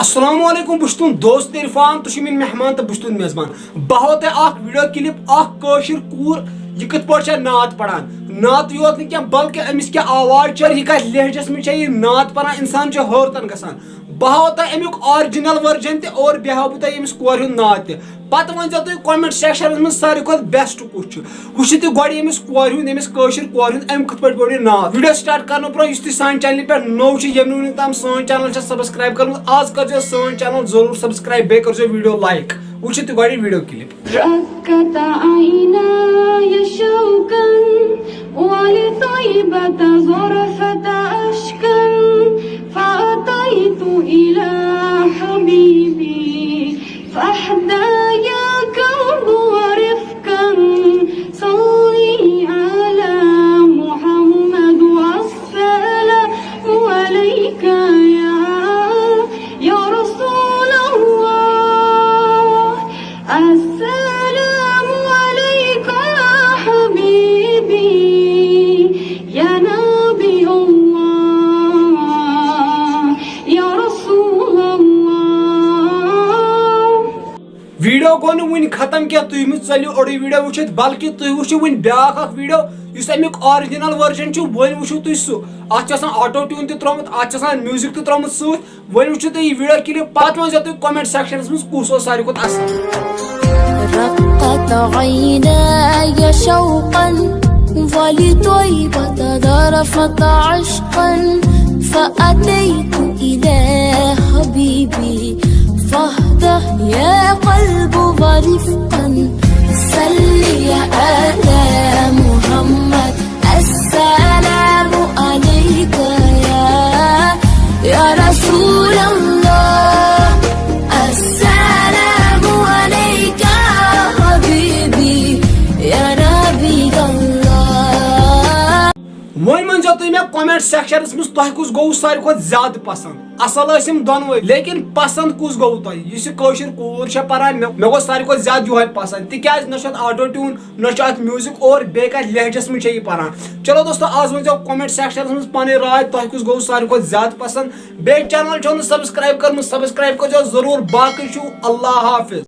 अस्सलामुअलैकुम बस तुम दोस्त इरफान तुम मेन मेहमान तो बस तुम मेजबान बहुत वीडियो क्लिप कशिर कूर यह कत पे नात पढ़ान नात योत क्या बल्कि अमिस क्या आवाज चल यह कत लहजस में यह नात पढ़ान इंसान हौरतन गसान बहुत अमुक ऑरिजिनल वर्जन और बेहाव बह अमिस कोर नात पत वन तुम कमेंट सेक्शन में सारे खुद बेस्ट कुछ वुचु तुम गोड़ अमिस कोर अमिस कशिर कोर अम कत पे पढ़ो नात वीडियो स्टार्ट करने ब्रो इस सान चैनल पे नौ यम तम सन चैनल सब्सक्राइब कर आज कर सन चैनल जरूर सब्सक्राइब बे कर वीडियो लाइक वुचु तुम गोड़ वीडियो क्लिप فأتيت إلى حبيبي فأحداياك ورفقا صلي على محمد والسلام عليك يا رسول الله السلام عليك يا حبيبي يا نبي वीडियो गो वन खत्म क्या तुम चलो ओडी वीडियो वुचित बल्कि तुम वुचु वन ब्याक वीडियो इस अमुक ऑरिजिनल वर्जन छु वन वुचु तुम सु आछन ऑटो ट्यून त त्रोमत आछन म्यूजिक त त्रोमत सु वन वुचु तुम वीडियो क्लिप पात मन जतु कमेंट सेक्शन में कुस सारी को असल रक़त عيناي شوقا ولطيبة ذرفت عشقا فأتيت إلى حبيبي فاهدى يا قلب ورفقا صلي على محمد السلام عليك يا رسول الله السلام عليك يا حبيبي يا نبي الله वन मन तुम कमेंट सेक्शन में तुह कुस गो सारे खुद ज्यादा पसंद असल दोनवे लेकिन पसंद कुस गो तुह कशिर कूर पान मे गो सारे खुद ज्यादा यह पसंद तिकाज न ऑटो ट्यून न म्यूजिक और बे लहजस में यह पान चलो दोस्तों आज वन कमेंट सेक्शन में पन राय तुह कुस गो सारे खुद ज्यादा पसंद बे चैनल सब्सक्राइब कर सब्सक्राइब कर जरूर बाकी अल्लाह हाफिज।